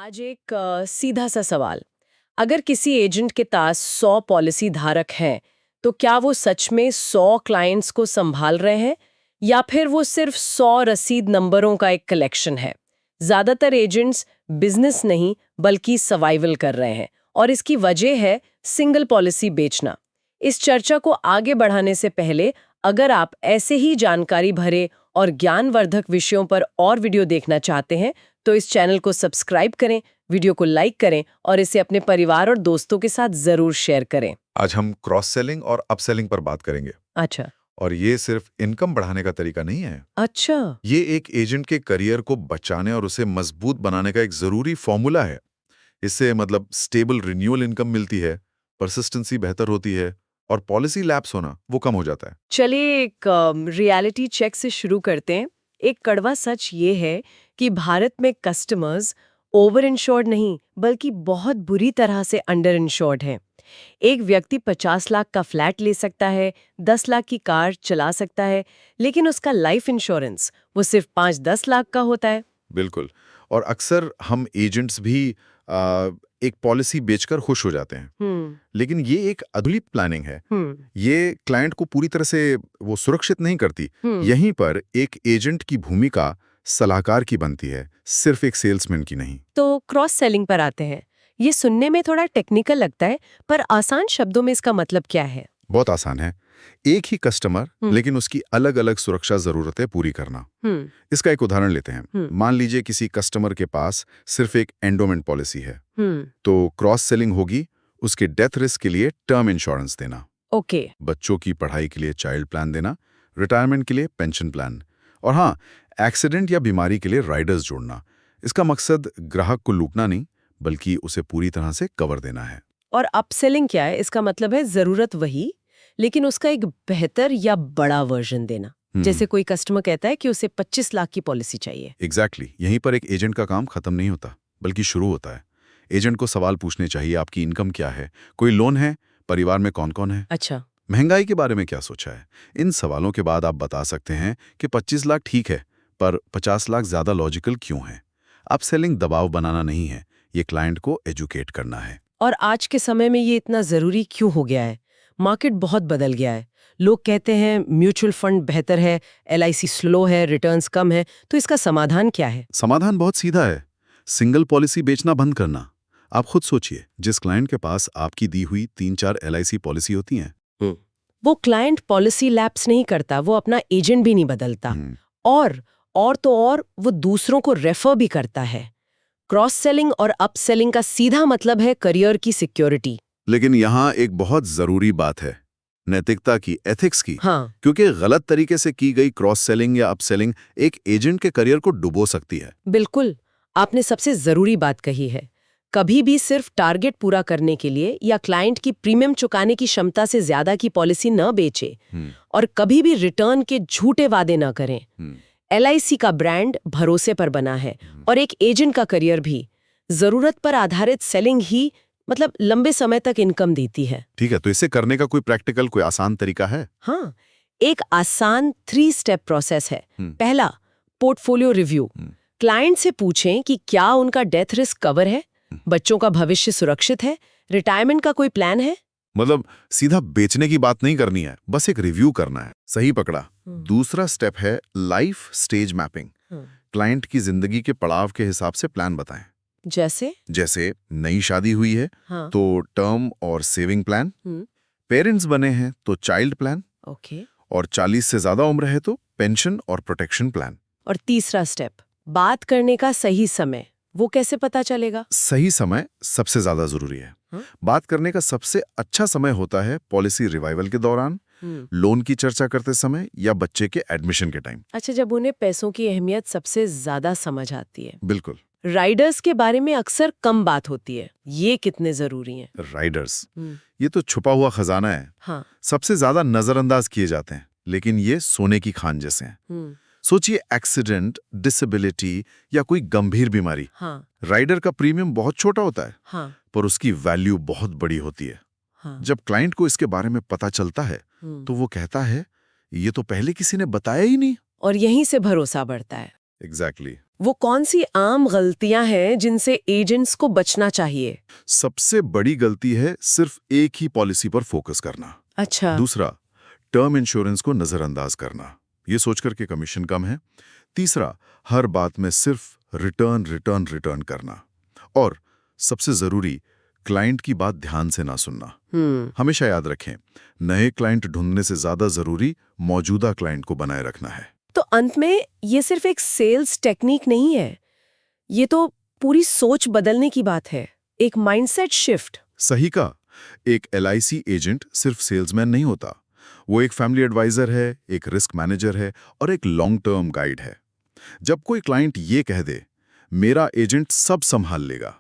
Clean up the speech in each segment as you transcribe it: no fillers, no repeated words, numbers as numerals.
आज एक सीधा सा सवाल। अगर किसी एजेंट के पास 100 पॉलिसी धारक हैं, तो क्या वो सच में 100 क्लाइंट्स को संभाल रहे हैं या फिर वो सिर्फ 100 रसीद नंबरों का एक कलेक्शन है? ज्यादातर एजेंट्स बिजनेस नहीं बल्कि सर्वाइवल कर रहे हैं और इसकी वजह है सिंगल पॉलिसी बेचना। इस चर्चा को आगे बढ़ाने से पहले अगर आप ऐसे ही जानकारी भरे और ज्ञानवर्धक विषयों पर और वीडियो देखना चाहते हैं तो इस चैनल को सब्सक्राइब करें, वीडियो को लाइक करें और इसे अपने परिवार और दोस्तों के साथ जरूर शेयर करें। आज हम क्रॉस सेलिंग और अपसेलिंग पर बात करेंगे। अच्छा। और ये सिर्फ इनकम बढ़ाने का तरीका नहीं है। अच्छा। ये एक एजेंट के करियर को बचाने और उसे मजबूत बनाने का एक जरूरी फॉर्मूला है। इससे मतलब स्टेबल रिन्यूअल इनकम मिलती है, परसिस्टेंसी बेहतर होती है और पॉलिसी लैप्स होना वो कम हो जाता है। चलिए एक रियलिटी चेक से शुरू करते हैं। एक कड़वा सच ये है कि भारत में कस्टमर्स ओवर इंश्योर्ड नहीं बल्कि बहुत बुरी तरह से अंडर इंश्योर्ड हैं। एक व्यक्ति 50 लाख का फ्लैट ले सकता है, 10 लाख की कार चला सकता है, लेकिन उसका लाइफ इंश्योरेंस वो सिर्फ 5-10 लाख का होता है। बिल्कुल। और अक्सर हम एजेंट्स भी एक पॉलिसी बेचकर खुश हो जाते हैं, लेकिन ये एक अधूरी प्लानिंग है। ये क्लाइंट को पूरी तरह से वो सुरक्षित नहीं करती। यहीं पर एक एजेंट की भूमिका सलाहकार की बनती है, सिर्फ एक सेल्समैन की नहीं। तो क्रॉस सेलिंग पर आते हैं। ये सुनने में थोड़ा टेक्निकल लगता है, पर आसान शब्दों में इसका मतलब क्या है? बहुत आसान है। एक ही कस्टमर लेकिन उसकी अलग अलग सुरक्षा जरूरतें पूरी करना। इसका एक उदाहरण लेते हैं। मान लीजिए किसी कस्टमर के पास सिर्फ एक एंडोमेंट पॉलिसी है, तो क्रॉस सेलिंग होगी उसके डेथ रिस्क के लिए टर्म इंश्योरेंस देना, ओके। बच्चों की पढ़ाई के लिए चाइल्ड प्लान देना, रिटायरमेंट के लिए पेंशन प्लान, और हाँ, एक्सीडेंट या बीमारी के लिए राइडर्स जोड़ना। इसका मकसद ग्राहक को लूटना नहीं बल्कि उसे पूरी तरह से कवर देना है। और अपसेलिंग क्या है? इसका मतलब है जरूरत वही, लेकिन उसका एक बेहतर या बड़ा वर्जन देना। जैसे कोई कस्टमर कहता है कि उसे 25 लाख की पॉलिसी चाहिए। एग्जैक्टली। यहीं पर एक एजेंट का काम खत्म नहीं होता बल्कि शुरू होता है। एजेंट को सवाल पूछने चाहिए, आपकी इनकम क्या है, कोई लोन है, परिवार में कौन कौन है, अच्छा, महंगाई के बारे में क्या सोचा है। इन सवालों के बाद आप बता सकते हैं कि 25 लाख ठीक है, पर 50 लाख ज्यादा लॉजिकल क्यों है। अपसेलिंग दबाव बनाना नहीं है, ये क्लाइंट को एजुकेट करना है। और आज के समय में ये इतना जरूरी क्यों हो गया है? मार्केट बहुत बदल गया है। लोग कहते हैं म्यूचुअल फंड बेहतर है, LIC स्लो है, रिटर्न्स कम है। तो इसका समाधान क्या है? समाधान बहुत सीधा है, सिंगल पॉलिसी बेचना बंद करना। आप खुद सोचिए, जिस क्लाइंट के पास आपकी दी हुई 3-4 LIC पॉलिसी होती हैं, वो क्लाइंट पॉलिसी लैप्स नहीं करता, वो अपना एजेंट भी नहीं बदलता, और तो और वो दूसरों को रेफर भी करता है। क्रॉस सेलिंग और अपसेलिंग का सीधा मतलब है करियर की सिक्योरिटी। लेकिन यहाँ एक बहुत जरूरी बात है, नैतिकता की, एथिक्स की। हाँ। क्योंकि गलत तरीके से की गई क्रॉस सेलिंग या अपसेलिंग एक एजेंट के करियर को डुबो सकती है। बिल्कुल, आपने सबसे जरूरी बात कही है। कभी भी सिर्फ टारगेट पूरा करने के लिए या क्लाइंट की प्रीमियम चुकाने की क्षमता से ज्यादा की पॉलिसी न बेचे, और कभी भी रिटर्न के झूठे वादे न करें। LIC का ब्रांड भरोसे पर बना है और एक एजेंट का करियर भी। जरूरत पर आधारित सेलिंग ही मतलब लंबे समय तक इनकम देती है। ठीक है, तो इसे करने का कोई प्रैक्टिकल, कोई आसान तरीका है? हाँ, एक आसान 3 स्टेप प्रोसेस है। पहला, पोर्टफोलियो रिव्यू। क्लाइंट से पूछें कि क्या उनका डेथ रिस्क कवर है, बच्चों का भविष्य सुरक्षित है, रिटायरमेंट का कोई प्लान है। मतलब सीधा बेचने की बात नहीं करनी है, बस एक रिव्यू करना है। सही पकड़ा। दूसरा स्टेप है लाइफ स्टेज मैपिंग। क्लाइंट की जिंदगी के पड़ाव के हिसाब से प्लान बताएं। जैसे नई शादी हुई है, हाँ। तो टर्म और सेविंग प्लान, पेरेंट्स बने हैं तो चाइल्ड प्लान, ओके। और 40 से ज्यादा उम्र है तो पेंशन और प्रोटेक्शन प्लान। और तीसरा स्टेप, बात करने का सही समय। वो कैसे पता चलेगा? सही समय सबसे ज्यादा जरूरी है। बात करने का सबसे अच्छा समय होता है पॉलिसी रिवाइवल के दौरान, लोन की चर्चा करते समय या बच्चे के एडमिशन के टाइम। अच्छा, जब उन्हें पैसों की अहमियत सबसे ज्यादा समझ आती है। बिल्कुल। राइडर्स के बारे में अक्सर कम बात होती है, ये कितने जरूरी हैं? राइडर्स, ये तो छुपा हुआ खजाना है। हाँ। सबसे ज्यादा नजरअंदाज किए जाते हैं, लेकिन ये सोने की खान जैसे हैं। सोचिए, एक्सीडेंट, डिसेबिलिटी या कोई गंभीर बीमारी। हाँ। राइडर का प्रीमियम बहुत छोटा होता है, हाँ। पर उसकी वैल्यू बहुत बड़ी होती है। हाँ। जब क्लाइंट को इसके बारे में पता चलता है तो वो कहता है, ये तो पहले किसी ने बताया ही नहीं। और यहीं से भरोसा बढ़ता है। एग्जैक्टली। वो कौन सी आम गलतियां हैं जिनसे एजेंट्स को बचना चाहिए? सबसे बड़ी गलती है सिर्फ एक ही पॉलिसी पर फोकस करना। अच्छा। दूसरा, टर्म इंश्योरेंस को नजरअंदाज करना, ये सोचकर के कमीशन कम है। तीसरा, हर बात में सिर्फ रिटर्न रिटर्न रिटर्न करना। और सबसे जरूरी, क्लाइंट की बात ध्यान से ना सुनना। हमेशा याद रखें, नए क्लाइंट ढूंढने से ज्यादा जरूरी मौजूदा क्लाइंट को बनाए रखना है। तो अंत में ये सिर्फ एक सेल्स टेक्निक नहीं है, ये तो पूरी सोच बदलने की बात है, एक माइंडसेट शिफ्ट। सही का, एक LIC एजेंट सिर्फ सेल्समैन नहीं होता, वो एक फैमिली एडवाइजर है, एक रिस्क मैनेजर है और एक लॉन्ग टर्म गाइड है। जब कोई क्लाइंट ये कह दे, मेरा एजेंट सब संभाल लेगा,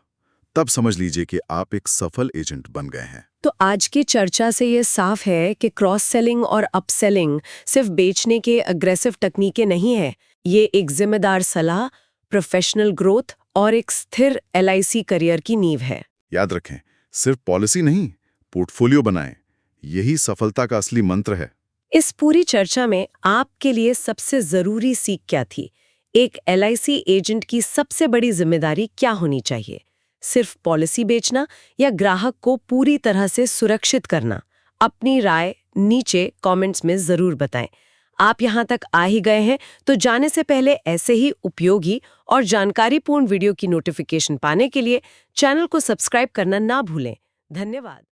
तब समझ लीजिए कि आप एक सफल एजेंट बन गए हैं। तो आज की चर्चा से ये साफ है कि क्रॉस सेलिंग और अपसेलिंग सिर्फ बेचने के अग्रेसिव तकनीकें नहीं है, ये एक जिम्मेदार सलाह, प्रोफेशनल ग्रोथ और एक स्थिर LIC करियर की नींव है। याद रखें, सिर्फ पॉलिसी नहीं, पोर्टफोलियो बनाएं, यही सफलता का असली मंत्र है। इस पूरी चर्चा में आपके लिए सबसे जरूरी सीख क्या थी? एक LIC एजेंट की सबसे बड़ी जिम्मेदारी क्या होनी चाहिए? सिर्फ पॉलिसी बेचना या ग्राहक को पूरी तरह से सुरक्षित करना? अपनी राय नीचे कमेंट्स में जरूर बताएं। आप यहाँ तक आ ही गए हैं तो जाने से पहले ऐसे ही उपयोगी और जानकारीपूर्ण वीडियो की नोटिफिकेशन पाने के लिए चैनल को सब्सक्राइब करना ना भूलें। धन्यवाद।